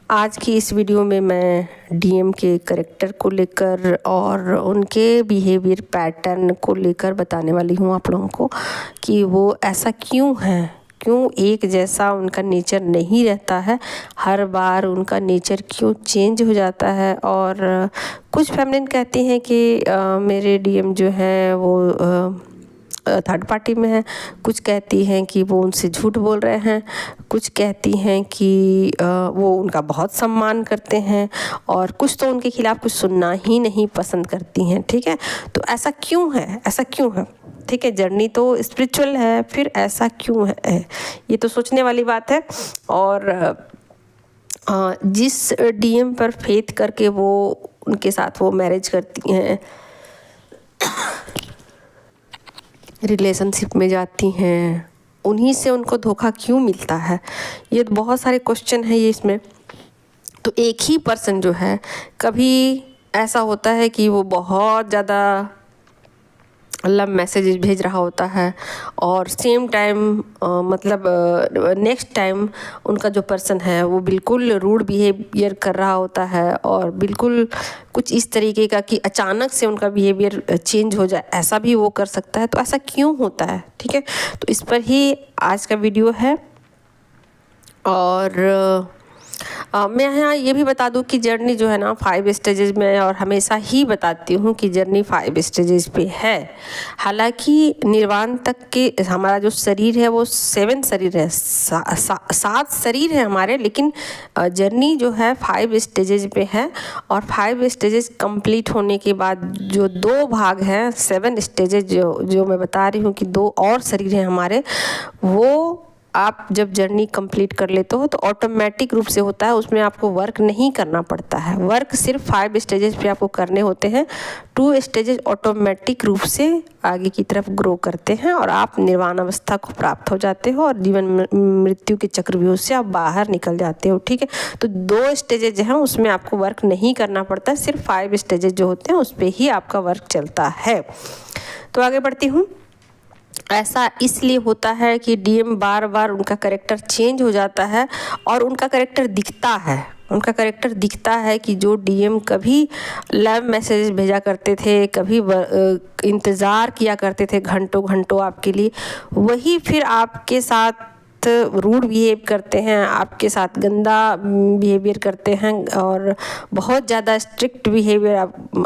आज की इस वीडियो में मैं डीएम के करैक्टर को लेकर और उनके बिहेवियर पैटर्न को लेकर बताने वाली हूँ आप लोगों को कि वो ऐसा क्यों है, क्यों एक जैसा उनका नेचर नहीं रहता है, हर बार उनका नेचर क्यों चेंज हो जाता है। और कुछ फेमिनिन कहती हैं कि मेरे डीएम जो हैं वो थर्ड पार्टी में है, कुछ कहती हैं कि वो उनसे झूठ बोल रहे हैं, कुछ कहती हैं कि वो उनका बहुत सम्मान करते हैं और कुछ तो उनके खिलाफ कुछ सुनना ही नहीं पसंद करती हैं। ठीक है, तो ऐसा क्यों है, ऐसा क्यों है? ठीक है, जर्नी तो स्पिरिचुअल है, फिर ऐसा क्यों है, ये तो सोचने वाली बात है। और जिस डीएम पर फेथ करके वो उनके साथ वो मैरिज करती हैं, रिलेशनशिप में जाती हैं, उन्हीं से उनको धोखा क्यों मिलता है? ये बहुत सारे क्वेश्चन हैं ये इसमें। तो एक ही पर्सन जो है, कभी ऐसा होता है कि वो बहुत ज़्यादा लव मैसेजेस भेज रहा होता है और सेम टाइम मतलब नेक्स्ट टाइम उनका जो पर्सन है वो बिल्कुल रूड बिहेवियर कर रहा होता है और बिल्कुल कुछ इस तरीके का कि अचानक से उनका बिहेवियर चेंज हो जाए, ऐसा भी वो कर सकता है। तो ऐसा क्यों होता है? ठीक है, तो इस पर ही आज का वीडियो है। और मैं यहाँ ये भी बता दूँ कि जर्नी जो है ना 5 स्टेजेस में, और हमेशा ही बताती हूँ कि जर्नी 5 स्टेजेस पे है। हालांकि निर्वाण तक के हमारा जो शरीर है वो 7 शरीर है, 7 शरीर है हमारे, लेकिन जर्नी जो है 5 स्टेजेस पे है। और 5 स्टेजेस कंप्लीट होने के बाद जो 2 भाग हैं, 7 स्टेजेस जो मैं बता रही हूँ कि 2 और शरीर हैं हमारे, वो आप जब जर्नी कंप्लीट कर लेते हो तो ऑटोमेटिक रूप से होता है, उसमें आपको वर्क नहीं करना पड़ता है। वर्क सिर्फ 5 स्टेजेस पे आपको करने होते हैं। 2 स्टेजेस ऑटोमेटिक रूप से आगे की तरफ ग्रो करते हैं और आप निर्वाण अवस्था को प्राप्त हो जाते हो और जीवन मृत्यु के चक्रव्यूह से आप बाहर निकल जाते हो। ठीक है, तो 2 स्टेजेस जो हैं उसमें आपको वर्क नहीं करना पड़ता, सिर्फ 5 स्टेजेस जो होते हैं उस पर ही आपका वर्क चलता है। तो आगे बढ़ती हूँ। ऐसा इसलिए होता है कि डीएम बार बार उनका कैरेक्टर चेंज हो जाता है और उनका कैरेक्टर दिखता है कि जो डीएम कभी लव मैसेज भेजा करते थे, कभी इंतज़ार किया करते थे घंटों घंटों आपके लिए, वही फिर आपके साथ रूड बिहेव करते हैं, आपके साथ गंदा बिहेवियर करते हैं और बहुत ज़्यादा स्ट्रिक्ट बिहेवियर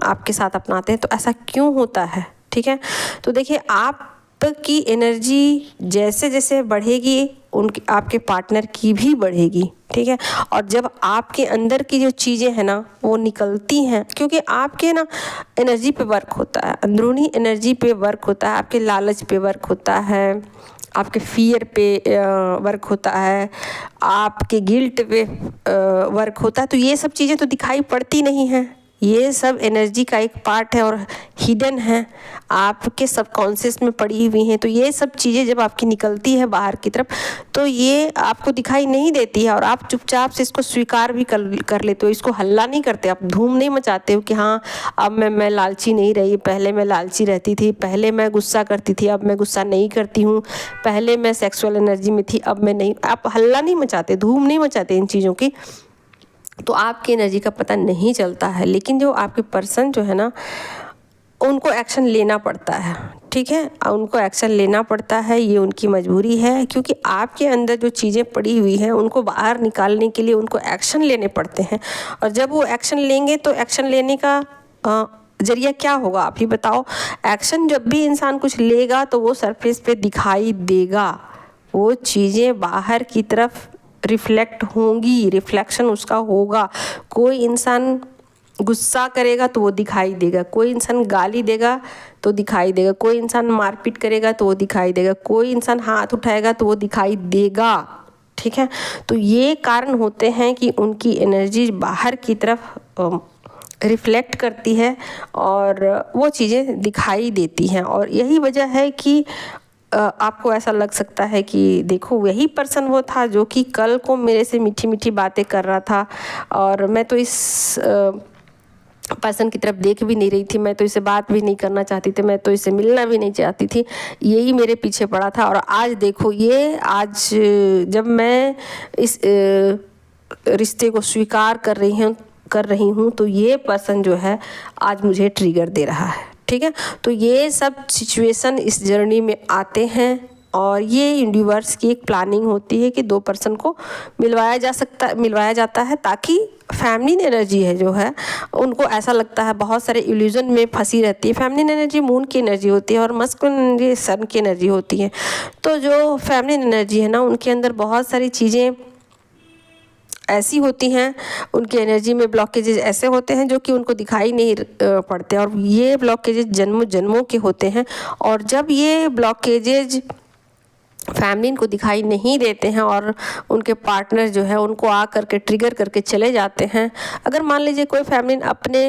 आपके साथ अपनाते हैं। तो ऐसा क्यों होता है? ठीक है, तो देखिए, आप की एनर्जी जैसे जैसे बढ़ेगी उनकी आपके पार्टनर की भी बढ़ेगी। ठीक है, और जब आपके अंदर की जो चीज़ें हैं ना वो निकलती हैं, क्योंकि आपके ना एनर्जी पे वर्क होता है, अंदरूनी एनर्जी पे वर्क होता है, आपके लालच पे वर्क होता है, आपके फियर पे वर्क होता है, आपके गिल्ट पे वर्क होता है। तो ये सब चीज़ें तो दिखाई पड़ती नहीं हैं, ये सब एनर्जी का एक पार्ट है और हिडन है, आपके सबकॉन्शियस में पड़ी हुई हैं। तो ये सब चीज़ें जब आपकी निकलती है बाहर की तरफ तो ये आपको दिखाई नहीं देती है और आप चुपचाप से इसको स्वीकार भी कर लेते हो, इसको हल्ला नहीं करते, आप धूम नहीं मचाते हो कि हाँ अब मैं लालची नहीं रही, पहले मैं लालची रहती थी, पहले मैं गुस्सा करती थी, अब मैं गुस्सा नहीं करती हूँ, पहले मैं सेक्सुअल एनर्जी में थी, अब मैं नहीं। आप हल्ला नहीं मचाते, धूम नहीं मचाते इन चीज़ों की, तो आपकी एनर्जी का पता नहीं चलता है। लेकिन जो आपके पर्सन जो है ना उनको एक्शन लेना पड़ता है। ठीक है, उनको एक्शन लेना पड़ता है, ये उनकी मजबूरी है, क्योंकि आपके अंदर जो चीज़ें पड़ी हुई हैं उनको बाहर निकालने के लिए उनको एक्शन लेने पड़ते हैं। और जब वो एक्शन लेंगे तो एक्शन लेने का जरिया क्या होगा, आप ही बताओ। एक्शन जब भी इंसान कुछ लेगा तो वो सरफेस पे दिखाई देगा, वो चीज़ें बाहर की तरफ रिफ्लेक्ट होंगी, रिफ्लेक्शन उसका होगा। कोई इंसान गुस्सा करेगा तो वो दिखाई देगा, कोई इंसान गाली देगा तो दिखाई देगा, कोई इंसान मारपीट करेगा तो वो दिखाई देगा, कोई इंसान हाथ उठाएगा तो वो दिखाई देगा। ठीक है, तो ये कारण होते हैं कि उनकी एनर्जी बाहर की तरफ रिफ्लेक्ट करती है और वो चीज़ें दिखाई देती हैं। और यही वजह है कि आपको ऐसा लग सकता है कि देखो यही पर्सन वो था जो कि कल को मेरे से मीठी मीठी बातें कर रहा था और मैं तो इस पर्सन की तरफ देख भी नहीं रही थी, मैं तो इससे बात भी नहीं करना चाहती थी, मैं तो इससे मिलना भी नहीं चाहती थी, यही मेरे पीछे पड़ा था। और आज देखो ये, आज जब मैं इस रिश्ते को स्वीकार कर रही हूँ तो ये पर्सन जो है आज मुझे ट्रिगर दे रहा है। ठीक है, तो ये सब सिचुएशन इस जर्नी में आते हैं और ये यूनिवर्स की एक प्लानिंग होती है कि दो पर्सन को मिलवाया जाता है ताकि फेमिनिन एनर्जी है जो है उनको ऐसा लगता है, बहुत सारे इल्यूजन में फंसी रहती है। फेमिनिन एनर्जी मून की एनर्जी होती है और मस्कुलिन एनर्जी सन की एनर्जी होती है। तो जो फेमिनिन एनर्जी है ना, उनके अंदर बहुत सारी चीज़ें ऐसी होती हैं, उनकी एनर्जी में ब्लॉकेजेज ऐसे होते हैं जो कि उनको दिखाई नहीं पड़ते और ये ब्लॉकेजेज जन्मों के होते हैं। और जब ये ब्लॉकेजेज फैमिली को दिखाई नहीं देते हैं और उनके पार्टनर जो है उनको आ करके ट्रिगर करके चले जाते हैं। अगर मान लीजिए कोई फैमिली अपने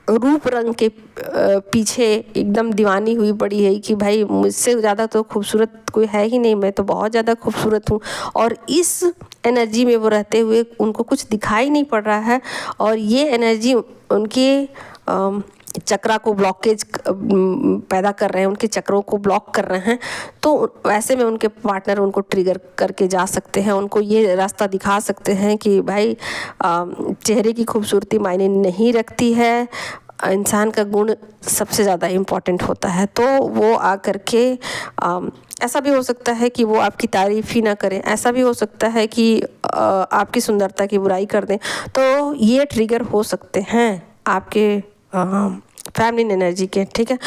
रूप रंग के पीछे एकदम दीवानी हुई पड़ी है कि भाई मुझसे ज़्यादा तो खूबसूरत कोई है ही नहीं, मैं तो बहुत ज़्यादा खूबसूरत हूँ, और इस एनर्जी में वो रहते हुए उनको कुछ दिखाई नहीं पड़ रहा है और ये एनर्जी उनके चक्रा को ब्लॉकेज पैदा कर रहे हैं, उनके चक्रों को ब्लॉक कर रहे हैं। तो वैसे में उनके पार्टनर उनको ट्रिगर करके जा सकते हैं, उनको ये रास्ता दिखा सकते हैं कि भाई चेहरे की खूबसूरती मायने नहीं रखती है, इंसान का गुण सबसे ज़्यादा इम्पॉर्टेंट होता है। तो वो आ करके ऐसा भी हो सकता है कि वो आपकी तारीफ़ ही ना करें, ऐसा भी हो सकता है कि आपकी सुंदरता की बुराई कर दें। तो ये ट्रिगर हो सकते हैं आपके फेमिनिन एनर्जी के। ठीक है,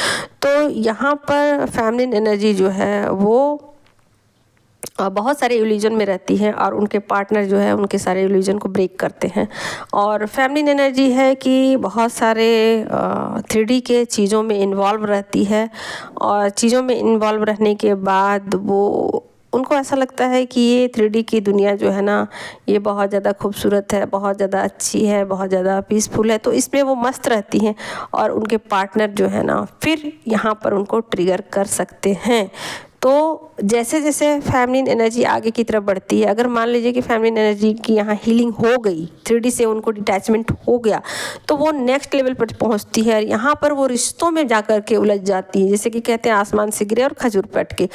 तो यहाँ पर फेमिनिन एनर्जी जो है वो बहुत सारे इल्यूजन में रहती है और उनके पार्टनर जो है उनके सारे इल्यूजन को ब्रेक करते हैं। और फेमिनिन एनर्जी है कि बहुत सारे 3D के चीज़ों में इन्वॉल्व रहती है और चीज़ों में इन्वॉल्व रहने के बाद वो उनको ऐसा लगता है कि ये 3D की दुनिया जो है ना, ये बहुत ज़्यादा खूबसूरत है, बहुत ज़्यादा अच्छी है, बहुत ज़्यादा पीसफुल है, तो इसमें वो मस्त रहती हैं और उनके पार्टनर जो है ना फिर यहाँ पर उनको ट्रिगर कर सकते हैं। तो जैसे जैसे फेमिनिन एनर्जी आगे की तरफ बढ़ती है, अगर मान लीजिए कि फेमिनिन एनर्जी की यहाँ हीलिंग हो गई, 3D से उनको डिटैचमेंट हो गया, तो वो नेक्स्ट लेवल पर पहुँचती है और यहाँ पर वो रिश्तों में जा कर के उलझ जाती है। जैसे कि कहते हैं आसमान से गिरे और खजूर पे अटके,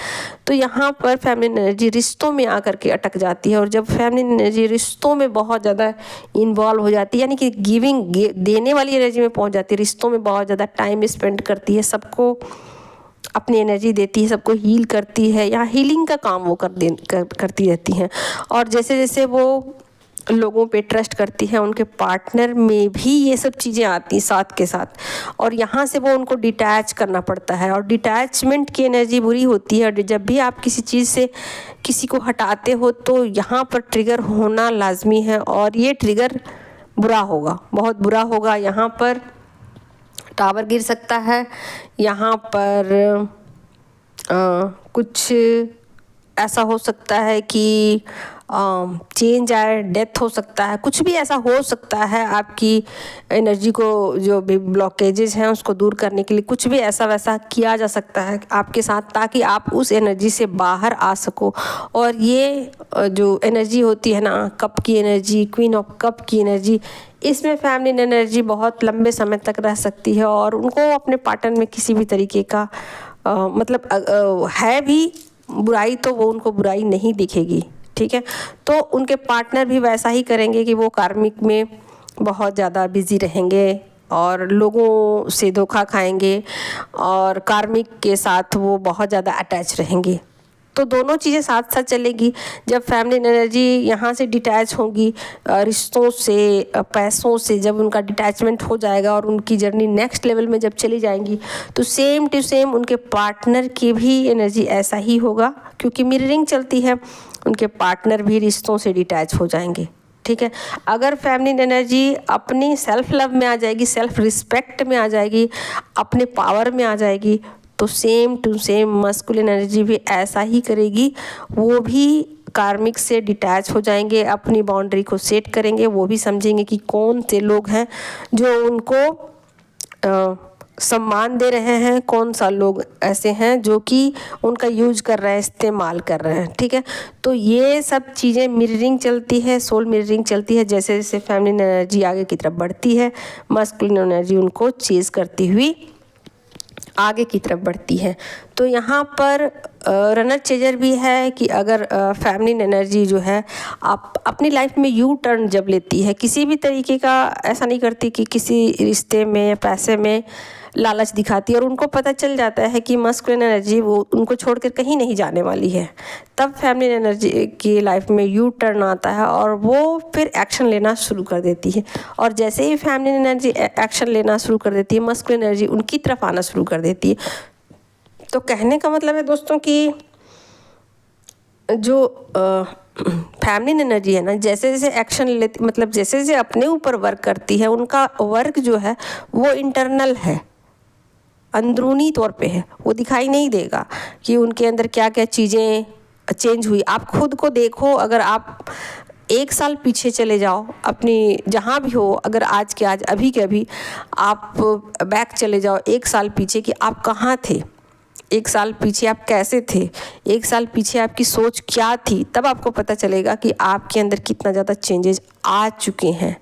तो यहाँ पर फेमिनिन एनर्जी रिश्तों में आकर के अटक जाती है। और जब फेमिनिन एनर्जी रिश्तों में बहुत ज़्यादा इन्वॉल्व हो जाती है, यानी कि देने वाली एनर्जी में पहुँच जाती है, रिश्तों में बहुत ज़्यादा टाइम स्पेंड करती है, सबको अपनी एनर्जी देती है, सबको हील करती है, या हीलिंग का काम वो करती रहती हैं। और जैसे जैसे वो लोगों पे ट्रस्ट करती है, उनके पार्टनर में भी ये सब चीज़ें आती साथ के साथ, और यहाँ से वो उनको डिटैच करना पड़ता है। और डिटैचमेंट की एनर्जी बुरी होती है, और जब भी आप किसी चीज़ से किसी को हटाते हो तो यहाँ पर ट्रिगर होना लाजमी है और ये ट्रिगर बुरा होगा, बहुत बुरा होगा। यहाँ पर टावर गिर सकता है, यहाँ पर कुछ ऐसा हो सकता है कि चेंज आए, डेथ हो सकता है, कुछ भी ऐसा हो सकता है। आपकी एनर्जी को जो भी ब्लॉकेजेस हैं उसको दूर करने के लिए कुछ भी ऐसा वैसा किया जा सकता है आपके साथ, ताकि आप उस एनर्जी से बाहर आ सको। और ये जो एनर्जी होती है ना, कप की एनर्जी, क्वीन ऑफ कप की एनर्जी, इसमें फेमिनिन एनर्जी बहुत लंबे समय तक रह सकती है और उनको अपने पार्टनर में किसी भी तरीके का मतलब है भी बुराई तो वो उनको बुराई नहीं दिखेगी। ठीक है, तो उनके पार्टनर भी वैसा ही करेंगे कि वो कार्मिक में बहुत ज़्यादा बिजी रहेंगे और लोगों से धोखा खाएंगे और कार्मिक के साथ वो बहुत ज़्यादा अटैच रहेंगे। तो दोनों चीज़ें साथ साथ चलेगी। जब फेमिनिन एनर्जी यहाँ से डिटैच होगी रिश्तों से, पैसों से, जब उनका डिटैचमेंट हो जाएगा और उनकी जर्नी नेक्स्ट लेवल में जब चली जाएंगी, तो सेम टू सेम उनके पार्टनर की भी एनर्जी ऐसा ही होगा, क्योंकि मिररिंग चलती है, उनके पार्टनर भी रिश्तों से डिटैच हो जाएंगे। ठीक है, अगर फेमिनिन एनर्जी अपनी सेल्फ लव में आ जाएगी, सेल्फ रिस्पेक्ट में आ जाएगी, अपने पावर में आ जाएगी, तो same to same masculine energy भी ऐसा ही करेगी। वो भी कार्मिक से डिटैच हो जाएंगे, अपनी बाउंड्री को सेट करेंगे, वो भी समझेंगे कि कौन से लोग हैं जो उनको सम्मान दे रहे हैं, कौन सा लोग ऐसे हैं जो कि उनका यूज कर रहे हैं, इस्तेमाल कर रहे हैं। ठीक है, तो ये सब चीज़ें मिररिंग चलती है, सोल मिररिंग चलती है। जैसे जैसे फेमिनिन एनर्जी आगे की तरफ बढ़ती है, मस्कुलिन एनर्जी उनको चेज करती हुई आगे की तरफ बढ़ती है। तो यहाँ पर रनर चेजर भी है कि अगर फेमिनिन एनर्जी जो है आप अपनी लाइफ में यू टर्न जब लेती है, किसी भी तरीके का ऐसा नहीं करती कि किसी रिश्ते में पैसे में लालच दिखाती है, और उनको पता चल जाता है कि मस्कुलिन एनर्जी वो उनको छोड़कर कहीं नहीं जाने वाली है, तब फेमिनिन एनर्जी की लाइफ में यू टर्न आता है और वो फिर एक्शन लेना शुरू कर देती है। और जैसे ही फेमिनिन एनर्जी एक्शन लेना शुरू कर देती है, मस्कुलिन एनर्जी उनकी तरफ आना शुरू कर देती है। तो कहने का मतलब है दोस्तों कि जो फेमिनिन एनर्जी है ना, जैसे जैसे एक्शन लेती, मतलब जैसे जैसे अपने ऊपर वर्क करती है, उनका वर्क जो है वो इंटरनल है, अंदरूनी तौर पे है, वो दिखाई नहीं देगा कि उनके अंदर क्या क्या चीज़ें चेंज हुई। आप खुद को देखो, अगर आप 1 साल पीछे चले जाओ अपनी जहाँ भी हो, अगर आज के आज अभी के अभी आप बैक चले जाओ 1 साल पीछे कि आप कहाँ थे, 1 साल पीछे आप कैसे थे, 1 साल पीछे आपकी सोच क्या थी, तब आपको पता चलेगा कि आपके अंदर कितना ज़्यादा चेंजेस आ चुके हैं।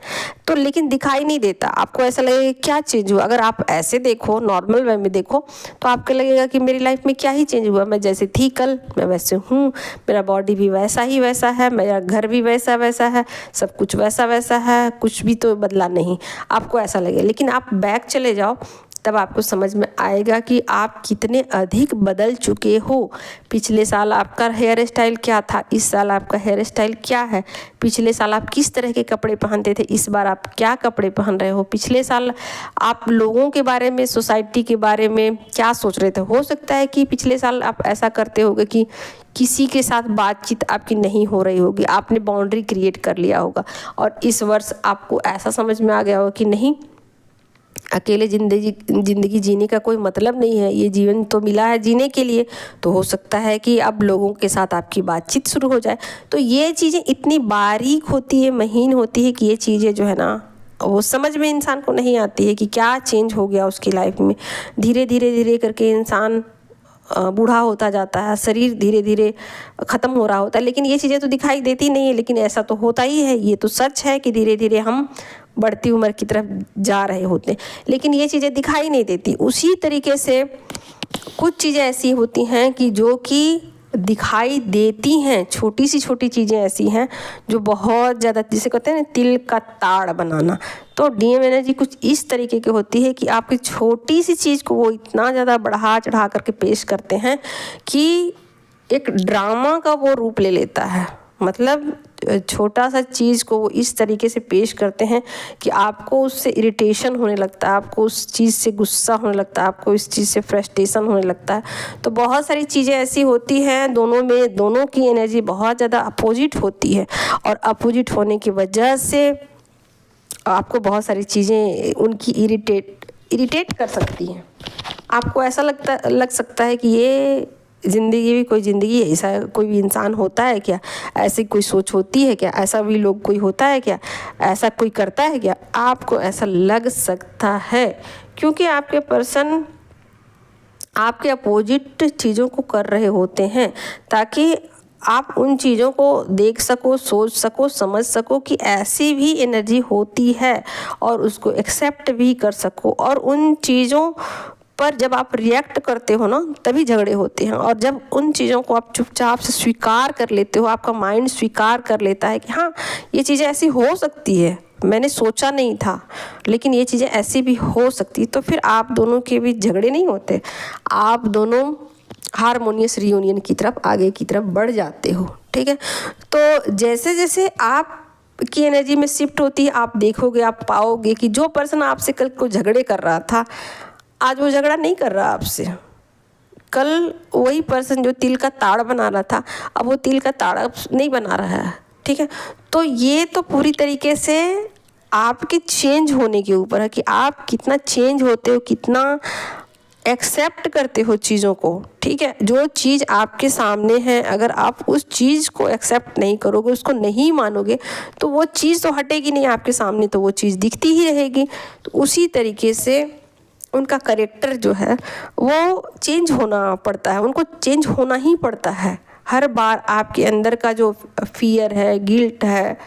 तो लेकिन दिखाई नहीं देता, आपको ऐसा लगेगा क्या चेंज हुआ। अगर आप ऐसे देखो, नॉर्मल वे में देखो, तो आपको लगेगा कि मेरी लाइफ में क्या ही चेंज हुआ, मैं जैसे थी कल मैं वैसे हूँ, मेरा बॉडी भी वैसा ही वैसा है, मेरा घर भी वैसा वैसा है, सब कुछ वैसा वैसा है, कुछ भी तो बदला नहीं, आपको ऐसा लगेगा। लेकिन आप बैक चले जाओ, तब आपको समझ में आएगा कि आप कितने अधिक बदल चुके हो। पिछले साल आपका हेयर स्टाइल क्या था, इस साल आपका हेयर स्टाइल क्या है। पिछले साल आप किस तरह के कपड़े पहनते थे, इस बार आप क्या कपड़े पहन रहे हो। पिछले साल आप लोगों के बारे में, सोसाइटी के बारे में क्या सोच रहे थे। हो सकता है कि पिछले साल आप ऐसा करते होगे कि किसी के साथ बातचीत आपकी नहीं हो रही होगी, आपने बाउंड्री क्रिएट कर लिया होगा, और इस वर्ष आपको ऐसा समझ में आ गया होगा कि नहीं, अकेले ज़िंदगी जीने का कोई मतलब नहीं है, ये जीवन तो मिला है जीने के लिए। तो हो सकता है कि अब लोगों के साथ आपकी बातचीत शुरू हो जाए। तो ये चीज़ें इतनी बारीक होती है, महीन होती है कि ये चीज़ें जो है ना, वो समझ में इंसान को नहीं आती है कि क्या चेंज हो गया उसकी लाइफ में। धीरे धीरे करके इंसान बूढ़ा होता जाता है, शरीर धीरे धीरे ख़त्म हो रहा होता है, लेकिन ये चीज़ें तो दिखाई देती नहीं है। लेकिन ऐसा तो होता ही है, ये तो सच है कि धीरे धीरे हम बढ़ती उम्र की तरफ जा रहे होते हैं, लेकिन ये चीज़ें दिखाई नहीं देती। उसी तरीके से कुछ चीज़ें ऐसी होती हैं कि जो कि दिखाई देती हैं, छोटी सी छोटी चीज़ें ऐसी हैं जो बहुत ज़्यादा, जिसे कहते हैं ना तिल का ताड़ बनाना। तो डीएम एनर्जी कुछ इस तरीके की होती है कि आपकी छोटी सी चीज़ को वो इतना ज़्यादा बढ़ा चढ़ा करके पेश करते हैं कि एक ड्रामा का वो रूप ले लेता है। मतलब छोटा सा चीज़ को वो इस तरीके से पेश करते हैं कि आपको उससे इरिटेशन होने लगता है, आपको उस चीज़ से गुस्सा होने लगता है, आपको इस चीज़ से फ्रस्ट्रेशन होने लगता है। तो बहुत सारी चीज़ें ऐसी होती हैं, दोनों की एनर्जी बहुत ज़्यादा अपोजिट होती है, और अपोजिट होने की वजह से आपको बहुत सारी चीज़ें उनकी इरिटेट कर सकती हैं। आपको ऐसा लग सकता है कि ये ज़िंदगी भी कोई ज़िंदगी है, ऐसा कोई भी इंसान होता है क्या, ऐसी कोई सोच होती है क्या, ऐसा भी लोग कोई होता है क्या, ऐसा कोई करता है क्या। आपको ऐसा लग सकता है क्योंकि आपके पर्सन आपके अपोजिट चीज़ों को कर रहे होते हैं, ताकि आप उन चीज़ों को देख सको, सोच सको, समझ सको कि ऐसी भी एनर्जी होती है, और उसको एक्सेप्ट भी कर सको। और उन चीज़ों पर जब आप रिएक्ट करते हो ना, तभी झगड़े होते हैं। और जब उन चीज़ों को आप चुपचाप से स्वीकार कर लेते हो, आपका माइंड स्वीकार कर लेता है कि हाँ ये चीज़ें ऐसी हो सकती है, मैंने सोचा नहीं था लेकिन ये चीज़ें ऐसी भी हो सकती, तो फिर आप दोनों के बीच झगड़े नहीं होते, आप दोनों हारमोनियस रियूनियन की तरफ, आगे की तरफ बढ़ जाते हो। ठीक है, तो जैसे जैसे आप की एनर्जी में शिफ्ट होती है, आप देखोगे, आप पाओगे कि जो पर्सन आपसे कल को झगड़े कर रहा था, आज वो झगड़ा नहीं कर रहा आपसे। कल वही पर्सन जो तिल का ताड़ बना रहा था, अब वो तिल का ताड़ नहीं बना रहा है। ठीक है, तो ये तो पूरी तरीके से आपके चेंज होने के ऊपर है कि आप कितना चेंज होते हो, कितना एक्सेप्ट करते हो चीज़ों को। ठीक है, जो चीज़ आपके सामने है, अगर आप उस चीज़ को एक्सेप्ट नहीं करोगे, उसको नहीं मानोगे, तो वो चीज़ तो हटेगी नहीं आपके सामने, तो वो चीज़ दिखती ही रहेगी। तो उसी तरीके से उनका कैरेक्टर जो है वो चेंज होना पड़ता है, उनको चेंज होना ही पड़ता है। हर बार आपके अंदर का जो फियर है, गिल्ट है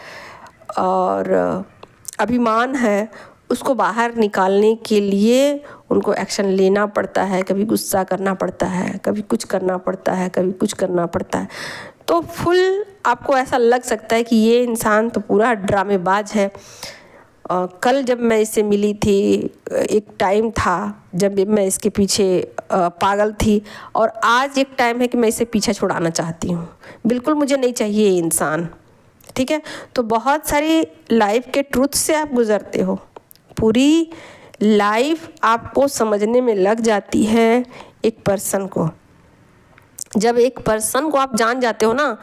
और अभिमान है, उसको बाहर निकालने के लिए उनको एक्शन लेना पड़ता है, कभी गुस्सा करना पड़ता है, कभी कुछ करना पड़ता है, कभी कुछ करना पड़ता है। तो फुल आपको ऐसा लग सकता है कि ये इंसान तो पूरा ड्रामेबाज है। कल जब मैं इससे मिली थी, एक टाइम था जब मैं इसके पीछे पागल थी, और आज एक टाइम है कि मैं इसे पीछा छुड़ाना चाहती हूँ। बिल्कुल मुझे नहीं चाहिए ये इंसान, ठीक है। तो बहुत सारी लाइफ के ट्रुथ से आप गुजरते हो, पूरी लाइफ आपको समझने में लग जाती है एक पर्सन को। जब एक पर्सन को आप जान जाते हो ना,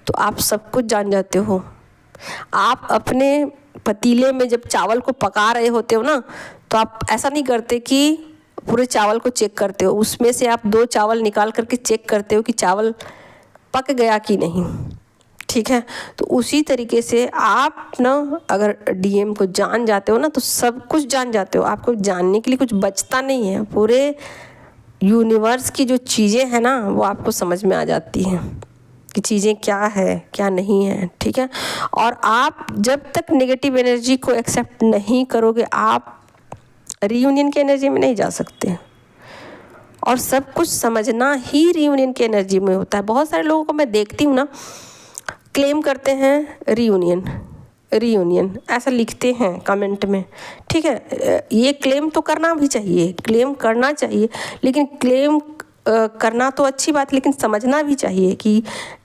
तो आप सब कुछ जान जाते हो। आप अपने पतीले में जब चावल को पका रहे होते हो ना, तो आप ऐसा नहीं करते कि पूरे चावल को चेक करते हो, उसमें से आप 2 चावल निकाल करके चेक करते हो कि चावल पक गया कि नहीं, ठीक है। तो उसी तरीके से आप ना अगर डीएम को जान जाते हो ना, तो सब कुछ जान जाते हो। आपको जानने के लिए कुछ बचता नहीं है। पूरे यूनिवर्स की जो चीज़ें हैं ना, वो आपको समझ में आ जाती हैं कि चीज़ें क्या है क्या नहीं है, ठीक है। और आप जब तक नेगेटिव एनर्जी को एक्सेप्ट नहीं करोगे, आप रीयूनियन की एनर्जी में नहीं जा सकते। और सब कुछ समझना ही रीयूनियन की एनर्जी में होता है। बहुत सारे लोगों को मैं देखती हूँ ना, क्लेम करते हैं रीयूनियन रीयूनियन, ऐसा लिखते हैं कमेंट में, ठीक है। ये क्लेम तो करना भी चाहिए, क्लेम करना चाहिए, लेकिन क्लेम करना तो अच्छी बात, लेकिन समझना भी चाहिए कि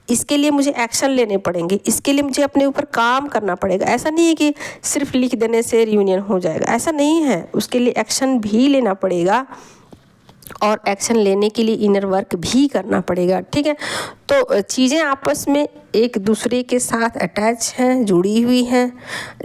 इसके लिए मुझे एक्शन लेने पड़ेंगे, इसके लिए मुझे अपने ऊपर काम करना पड़ेगा। ऐसा नहीं है कि सिर्फ लिख देने से रीयूनियन हो जाएगा, ऐसा नहीं है। उसके लिए एक्शन भी लेना पड़ेगा, और एक्शन लेने के लिए इनर वर्क भी करना पड़ेगा, ठीक है। तो चीज़ें आपस में एक दूसरे के साथ अटैच हैं, जुड़ी हुई हैं।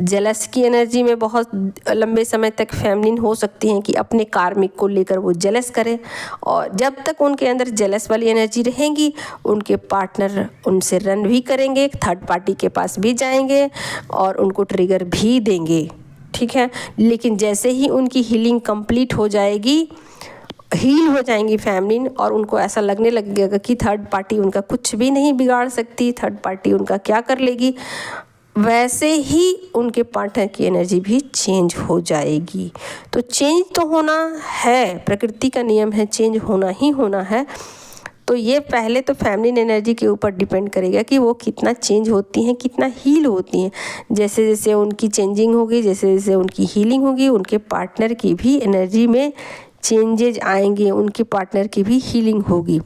जेलस की एनर्जी में बहुत लंबे समय तक फेमिनिन हो सकती हैं कि अपने कार्मिक को लेकर वो जेलस करें, और जब तक उनके अंदर जेलस वाली एनर्जी रहेगी, उनके पार्टनर उनसे रन भी करेंगे, थर्ड पार्टी के पास भी जाएंगे और उनको ट्रिगर भी देंगे, ठीक है। लेकिन जैसे ही उनकी हीलिंग कंप्लीट हो जाएगी, हील हो जाएंगी फेमिनिन, और उनको ऐसा लगने लगेगा कि थर्ड पार्टी उनका कुछ भी नहीं बिगाड़ सकती, थर्ड पार्टी उनका क्या कर लेगी, वैसे ही उनके पार्टनर की एनर्जी भी चेंज हो जाएगी। तो चेंज तो होना है, प्रकृति का नियम है, चेंज होना ही होना है। तो ये पहले तो फेमिनिन एनर्जी के ऊपर डिपेंड करेगा कि वो कितना चेंज होती हैं, कितना हील होती हैं। जैसे जैसे उनकी चेंजिंग होगी, जैसे जैसे उनकी हीलिंग होगी, उनके पार्टनर की भी एनर्जी में चेंजेज आएंगे, उनके पार्टनर की भी हीलिंग होगी।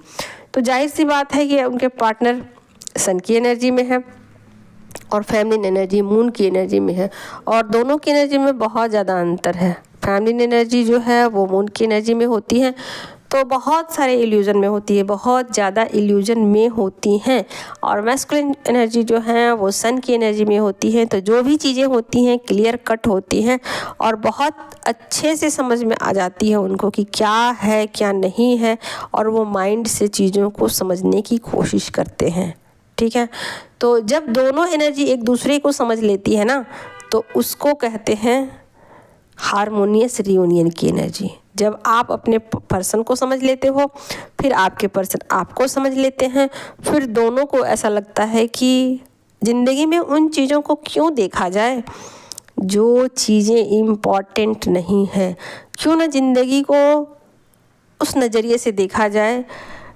तो जाहिर सी बात है कि उनके पार्टनर सन की एनर्जी में है और फेमिनिन एनर्जी मून की एनर्जी में है, और दोनों की एनर्जी में बहुत ज़्यादा अंतर है। फेमिनिन एनर्जी जो है वो मून की एनर्जी में होती है, तो बहुत सारे इल्यूजन में होती है, बहुत ज़्यादा इल्यूजन में होती हैं। और मैस्कुलिन एनर्जी जो है वो सन की एनर्जी में होती है। तो जो भी चीज़ें होती हैं क्लियर कट होती हैं और बहुत अच्छे से समझ में आ जाती है उनको कि क्या है क्या नहीं है, और वो माइंड से चीज़ों को समझने की कोशिश करते हैं, ठीक है। तो जब दोनों एनर्जी एक दूसरे को समझ लेती है ना, तो उसको कहते हैं हारमोनियस रीयूनियन की एनर्जी। जब आप अपने पर्सन को समझ लेते हो, फिर आपके पर्सन आपको समझ लेते हैं, फिर दोनों को ऐसा लगता है कि ज़िंदगी में उन चीज़ों को क्यों देखा जाए जो चीज़ें इम्पॉर्टेंट नहीं है, क्यों ना ज़िंदगी को उस नज़रिए से देखा जाए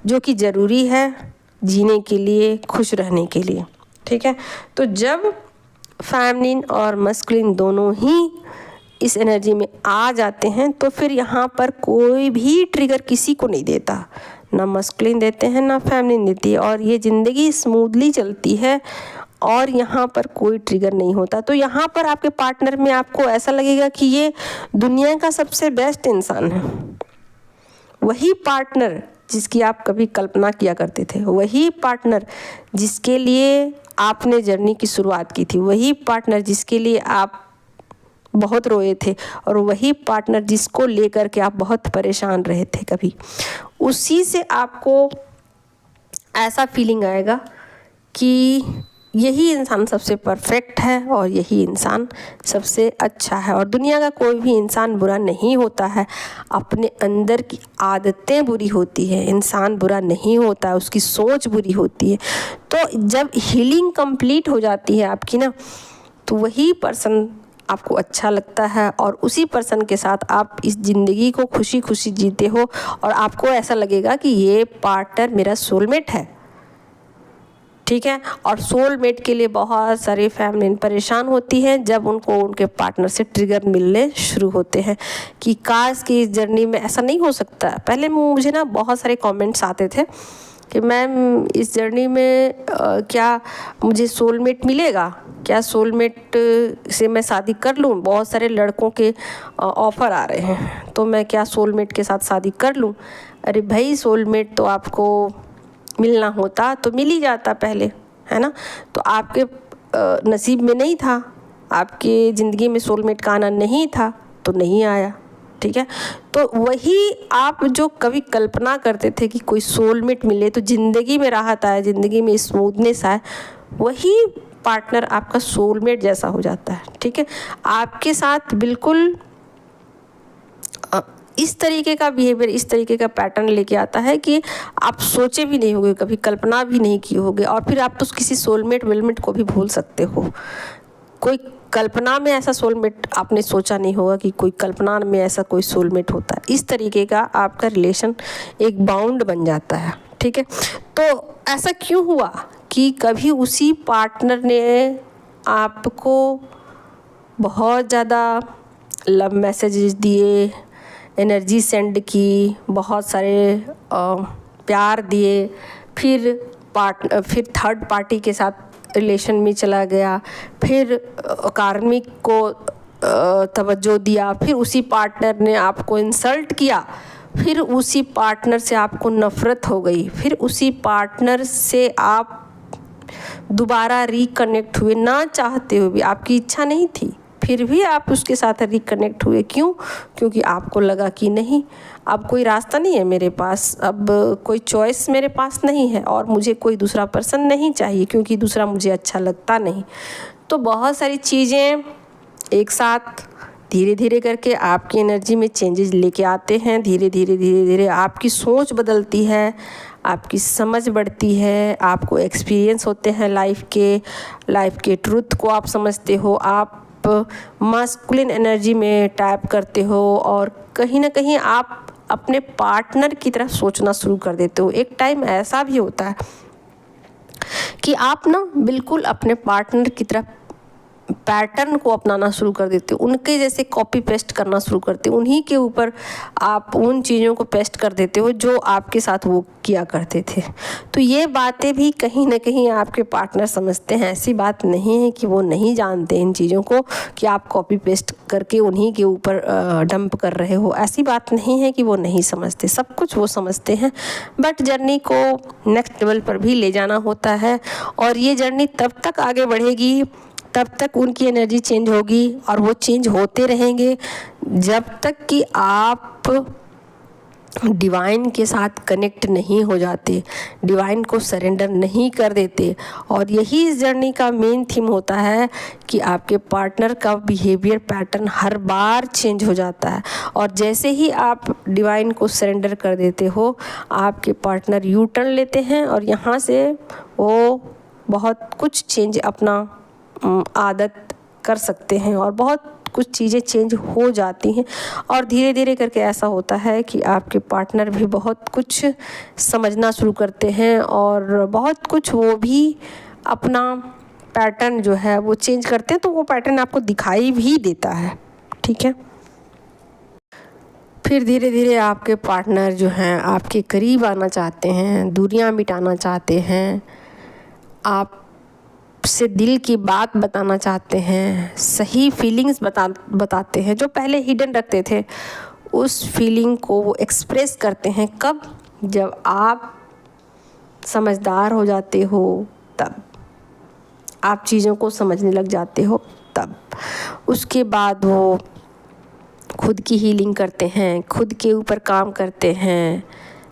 जो कि ज़रूरी है जीने के लिए, खुश रहने के लिए, ठीक है। तो जब फेमिनिन और मस्कुलिन दोनों ही इस एनर्जी में आ जाते हैं, तो फिर यहाँ पर कोई भी ट्रिगर किसी को नहीं देता, ना मस्कुलिन देते हैं ना फेमिनिन देती है, और ये ज़िंदगी स्मूथली चलती है और यहाँ पर कोई ट्रिगर नहीं होता। तो यहाँ पर आपके पार्टनर में आपको ऐसा लगेगा कि ये दुनिया का सबसे बेस्ट इंसान है। वही पार्टनर जिसकी आप कभी कल्पना किया करते थे, वही पार्टनर जिसके लिए आपने जर्नी की शुरुआत की थी, वही पार्टनर जिसके लिए आप बहुत रोए थे, और वही पार्टनर जिसको लेकर के आप बहुत परेशान रहे थे कभी, उसी से आपको ऐसा फीलिंग आएगा कि यही इंसान सबसे परफेक्ट है और यही इंसान सबसे अच्छा है। और दुनिया का कोई भी इंसान बुरा नहीं होता है, अपने अंदर की आदतें बुरी होती है, इंसान बुरा नहीं होता है, उसकी सोच बुरी होती है। तो जब हीलिंग कंप्लीट हो जाती है आपकी ना, तो वही पर्सन आपको अच्छा लगता है और उसी पर्सन के साथ आप इस ज़िंदगी को खुशी खुशी जीते हो और आपको ऐसा लगेगा कि ये पार्टनर मेरा सोलमेट है, ठीक है। और सोलमेट के लिए बहुत सारी फैमिली परेशान होती हैं जब उनको उनके पार्टनर से ट्रिगर मिलने शुरू होते हैं कि काश की इस जर्नी में ऐसा नहीं हो सकता। पहले मुझे ना बहुत सारे कमेंट्स आते थे कि मैम इस जर्नी में क्या मुझे सोलमेट मिलेगा, क्या सोलमेट से मैं शादी कर लूँ। बहुत सारे लड़कों के ऑफ़र आ रहे हैं, तो मैं क्या सोलमेट के साथ शादी कर लूँ। अरे भाई, सोलमेट तो आपको मिलना होता तो मिल ही जाता पहले, है ना। तो आपके नसीब में नहीं था, आपके ज़िंदगी में सोलमेट का आना नहीं था तो नहीं आया, ठीक है। तो वही आप जो कभी कल्पना करते थे कि कोई सोलमेट मिले तो ज़िंदगी में राहत आए, ज़िंदगी में स्मूथनेस आए, वही पार्टनर आपका सोलमेट जैसा हो जाता है, ठीक है। आपके साथ बिल्कुल इस तरीके का बिहेवियर, इस तरीके का पैटर्न लेके आता है कि आप सोचे भी नहीं होंगे, कभी कल्पना भी नहीं किए होंगे। और फिर आप तो किसी सोलमेट वेलमेट को भी भूल सकते हो। कोई कल्पना में ऐसा सोलमेट आपने सोचा नहीं होगा कि कोई कल्पना में ऐसा कोई सोलमेट होता है। इस तरीके का आपका रिलेशन एक बाउंड बन जाता है, ठीक है। तो ऐसा क्यों हुआ कि कभी उसी पार्टनर ने आपको बहुत ज़्यादा लव मैसेजेस दिए, एनर्जी सेंड की, बहुत सारे प्यार दिए, फिर थर्ड पार्टी के साथ रिलेशन में चला गया, फिर कार्मिक को तवज्जो दिया, फिर उसी पार्टनर ने आपको इंसल्ट किया, फिर उसी पार्टनर से आपको नफ़रत हो गई, फिर उसी पार्टनर से आप दोबारा रिकनेक्ट हुए, ना चाहते हुए भी, आपकी इच्छा नहीं थी, फिर भी आप उसके साथ रिकनेक्ट हुए। क्यों? क्योंकि आपको लगा कि नहीं, अब कोई रास्ता नहीं है मेरे पास, अब कोई चॉइस मेरे पास नहीं है और मुझे कोई दूसरा पर्सन नहीं चाहिए क्योंकि दूसरा मुझे अच्छा लगता नहीं। तो बहुत सारी चीज़ें एक साथ धीरे धीरे करके आपकी एनर्जी में चेंजेस लेके आते हैं। धीरे धीरे आपकी सोच बदलती है, आपकी समझ बढ़ती है, आपको एक्सपीरियंस होते हैं लाइफ के ट्रुथ को आप समझते हो, आप मास्कुलिन एनर्जी में टैप करते हो और कहीं ना कहीं आप अपने पार्टनर की तरह सोचना शुरू कर देते हो। एक टाइम ऐसा भी होता है कि आप ना बिल्कुल अपने पार्टनर की तरह पैटर्न को अपनाना शुरू कर देते हो, उनके जैसे कॉपी पेस्ट करना शुरू करते हो, उन्हीं के ऊपर आप उन चीज़ों को पेस्ट कर देते हो जो आपके साथ वो किया करते थे। तो ये बातें भी कहीं ना कहीं आपके पार्टनर समझते हैं। ऐसी बात नहीं है कि वो नहीं जानते इन चीज़ों को कि आप कॉपी पेस्ट करके उन्हीं के ऊपर डंप कर रहे हो। ऐसी बात नहीं है कि वो नहीं समझते, सब कुछ वो समझते हैं, बट जर्नी को नेक्स्ट लेवल पर भी ले जाना होता है। और ये जर्नी तब तक आगे बढ़ेगी, तब तक उनकी एनर्जी चेंज होगी और वो चेंज होते रहेंगे जब तक कि आप डिवाइन के साथ कनेक्ट नहीं हो जाते, डिवाइन को सरेंडर नहीं कर देते। और यही इस जर्नी का मेन थीम होता है कि आपके पार्टनर का बिहेवियर पैटर्न हर बार चेंज हो जाता है और जैसे ही आप डिवाइन को सरेंडर कर देते हो, आपके पार्टनर यू टर्न लेते हैं और यहाँ से वो बहुत कुछ चेंज अपना आदत कर सकते हैं और बहुत कुछ चीज़ें चेंज हो जाती हैं। और धीरे धीरे करके ऐसा होता है कि आपके पार्टनर भी बहुत कुछ समझना शुरू करते हैं और बहुत कुछ वो भी अपना पैटर्न जो है वो चेंज करते हैं, तो वो पैटर्न आपको दिखाई भी देता है, ठीक है। फिर धीरे धीरे आपके पार्टनर जो हैं आपके करीब आना चाहते हैं, दूरियां मिटाना चाहते हैं, आप से दिल की बात बताना चाहते हैं, सही फीलिंग्स बताते हैं जो पहले हिडन रखते थे, उस फीलिंग को वो एक्सप्रेस करते हैं। कब? जब आप समझदार हो जाते हो, तब आप चीज़ों को समझने लग जाते हो, तब उसके बाद वो खुद की हीलिंग करते हैं, खुद के ऊपर काम करते हैं,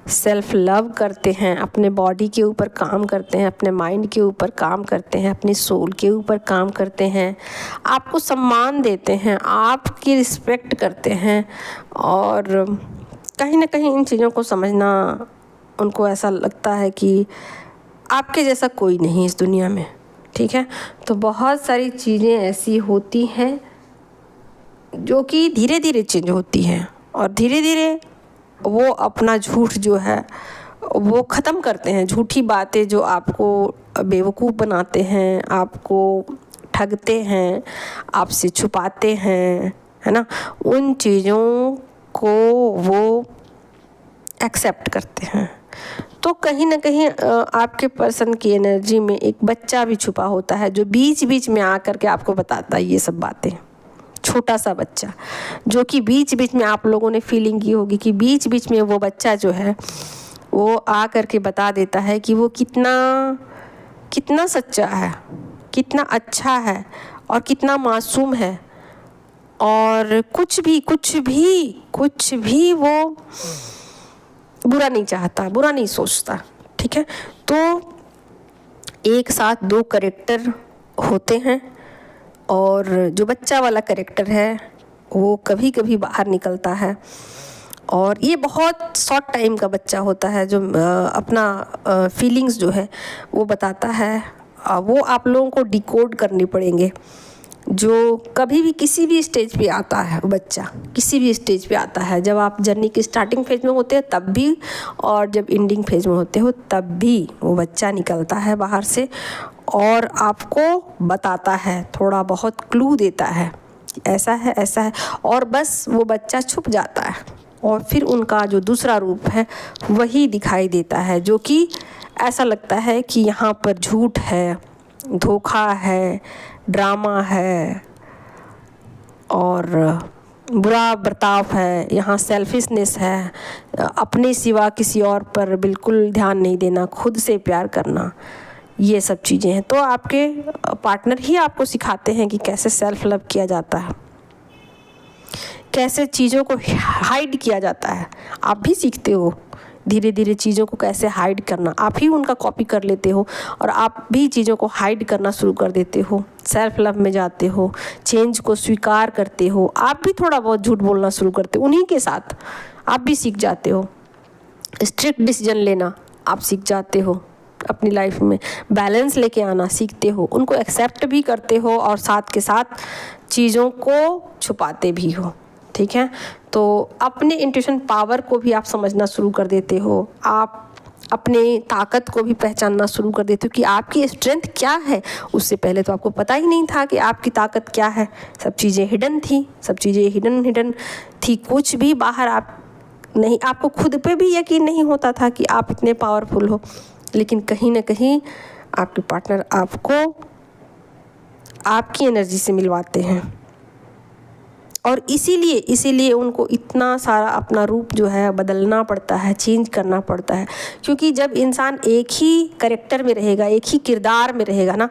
सेल्फ लव करते हैं, अपने बॉडी के ऊपर काम करते हैं, अपने माइंड के ऊपर काम करते हैं, अपनी सोल के ऊपर काम करते हैं, आपको सम्मान देते हैं, आपकी रिस्पेक्ट करते हैं। और कहीं ना कहीं इन चीज़ों को समझना, उनको ऐसा लगता है कि आपके जैसा कोई नहीं इस दुनिया में, ठीक है। तो बहुत सारी चीज़ें ऐसी होती हैं जो कि धीरे धीरे चेंज होती हैं और धीरे धीरे वो अपना झूठ जो है वो ख़त्म करते हैं। झूठी बातें जो आपको बेवकूफ़ बनाते हैं, आपको ठगते हैं, आपसे छुपाते हैं, है ना, उन चीज़ों को वो एक्सेप्ट करते हैं। तो कहीं ना कहीं आपके पर्सन की एनर्जी में एक बच्चा भी छुपा होता है जो बीच बीच में आकर के आपको बताता है ये सब बातें। छोटा सा बच्चा जो कि बीच बीच में आप लोगों ने फीलिंग की होगी कि बीच बीच में वो बच्चा जो है वो आ करके बता देता है कि वो कितना सच्चा है, कितना अच्छा है और कितना मासूम है और कुछ भी वो बुरा नहीं चाहता, बुरा नहीं सोचता। ठीक है, तो एक साथ दो कैरेक्टर होते हैं और जो बच्चा वाला कैरेक्टर है वो कभी कभी बाहर निकलता है और ये बहुत शॉर्ट टाइम का बच्चा होता है जो अपना फीलिंग्स जो है वो बताता है। वो आप लोगों को डिकोड करने पड़ेंगे। जो कभी भी किसी भी स्टेज पे आता है बच्चा, किसी भी स्टेज पे आता है, जब आप जर्नी की स्टार्टिंग फेज में होते हैं तब भी और जब एंडिंग फेज में होते हो तब भी वो बच्चा निकलता है बाहर से और आपको बताता है, थोड़ा बहुत क्लू देता है, ऐसा है और बस वो बच्चा छुप जाता है और फिर उनका जो दूसरा रूप है वही दिखाई देता है, जो कि ऐसा लगता है कि यहाँ पर झूठ है, धोखा है, ड्रामा है और बुरा बर्ताव है, यहाँ सेल्फिशनेस है, अपने सिवा किसी और पर बिल्कुल ध्यान नहीं देना, खुद से प्यार करना, ये सब चीज़ें हैं। तो आपके पार्टनर ही आपको सिखाते हैं कि कैसे सेल्फ लव किया जाता है, कैसे चीज़ों को हाइड किया जाता है। आप भी सीखते हो धीरे धीरे चीज़ों को कैसे हाइड करना, आप ही उनका कॉपी कर लेते हो और आप भी चीज़ों को हाइड करना शुरू कर देते हो, सेल्फ लव में जाते हो, चेंज को स्वीकार करते हो, आप भी थोड़ा बहुत झूठ बोलना शुरू करते हो, उन्हीं के साथ आप भी सीख जाते हो, स्ट्रिक्ट डिसीजन लेना आप सीख जाते हो, अपनी लाइफ में बैलेंस लेके आना सीखते हो, उनको एक्सेप्ट भी करते हो और साथ के साथ चीज़ों को छुपाते भी हो। ठीक है, तो अपने इंट्यूशन पावर को भी आप समझना शुरू कर देते हो, आप अपने ताकत को भी पहचानना शुरू कर देते हो कि आपकी स्ट्रेंथ क्या है। उससे पहले तो आपको पता ही नहीं था कि आपकी ताकत क्या है, सब चीज़ें हिडन थी, सब चीज़ें हिडन थी, कुछ भी बाहर आप नहीं, आपको खुद पे भी यकीन नहीं होता था कि आप इतने पावरफुल हो, लेकिन कहीं ना कहीं आपके पार्टनर आपको आपकी एनर्जी से मिलवाते हैं और इसीलिए उनको इतना सारा अपना रूप जो है बदलना पड़ता है, चेंज करना पड़ता है। क्योंकि जब इंसान एक ही कैरेक्टर में रहेगा, एक ही किरदार में रहेगा ना,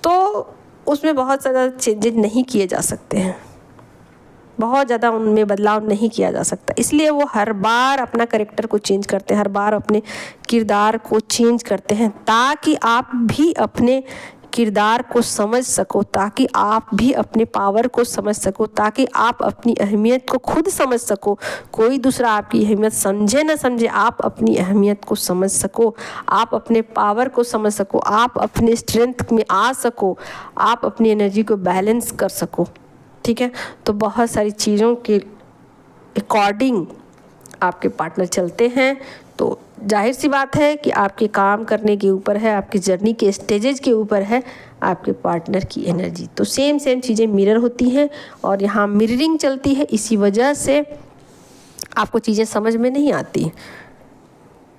तो उसमें बहुत ज़्यादा चेंजेस नहीं किए जा सकते हैं, बहुत ज़्यादा उनमें बदलाव नहीं किया जा सकता। इसलिए वो हर बार अपना कैरेक्टर को चेंज करते हैं, हर बार अपने किरदार को चेंज करते हैं ताकि आप भी अपने किरदार को समझ सको, ताकि आप भी अपने पावर को समझ सको, ताकि आप अपनी अहमियत को खुद समझ सको। कोई दूसरा आपकी अहमियत समझे ना समझे, आप अपनी अहमियत को समझ सको, आप अपने पावर को समझ सको, आप अपने स्ट्रेंथ में आ सको, आप अपनी एनर्जी को बैलेंस कर सको। ठीक है, तो बहुत सारी चीज़ों के अकॉर्डिंग आपके पार्टनर चलते हैं। तो जाहिर सी बात है कि आपके काम करने के ऊपर है, आपकी जर्नी के स्टेजेस के ऊपर है आपके पार्टनर की एनर्जी। तो सेम चीज़ें मिरर होती हैं और यहाँ मिररिंग चलती है, इसी वजह से आपको चीज़ें समझ में नहीं आती।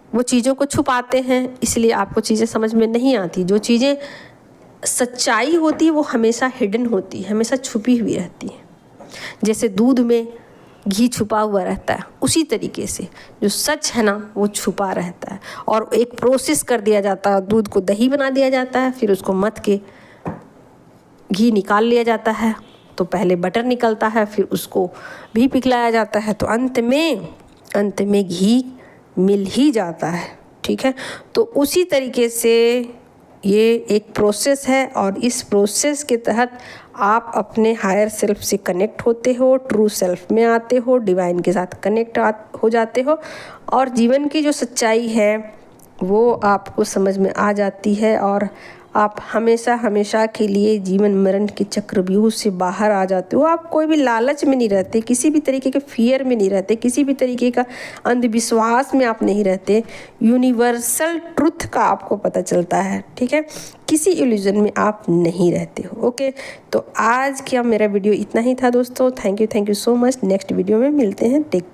वो चीज़ों को छुपाते हैं इसलिए आपको चीज़ें समझ में नहीं आती। जो चीज़ें सच्चाई होती है वो हमेशा हिडन होती है, हमेशा छुपी हुई रहती है। जैसे दूध में घी छुपा हुआ रहता है, उसी तरीके से जो सच है ना वो छुपा रहता है और एक प्रोसेस कर दिया जाता है, दूध को दही बना दिया जाता है, फिर उसको मथ के घी निकाल लिया जाता है। तो पहले बटर निकलता है, फिर उसको भी पिघलाया जाता है, तो अंत में घी मिल ही जाता है। ठीक है, तो उसी तरीके से ये एक प्रोसेस है और इस प्रोसेस के तहत आप अपने हायर सेल्फ से कनेक्ट होते हो, ट्रू सेल्फ में आते हो, डिवाइन के साथ कनेक्ट हो जाते हो और जीवन की जो सच्चाई है वो आपको समझ में आ जाती है और आप हमेशा हमेशा के लिए जीवन मरण के चक्रव्यूह से बाहर आ जाते हो। आप कोई भी लालच में नहीं रहते, किसी भी तरीके के फियर में नहीं रहते, किसी भी तरीके का अंधविश्वास में आप नहीं रहते। यूनिवर्सल ट्रुथ का आपको पता चलता है, ठीक है, किसी इल्यूजन में आप नहीं रहते हो। ओके, तो आज का मेरा वीडियो इतना ही था दोस्तों। Thank you so much. Next video में मिलते हैं। Take care.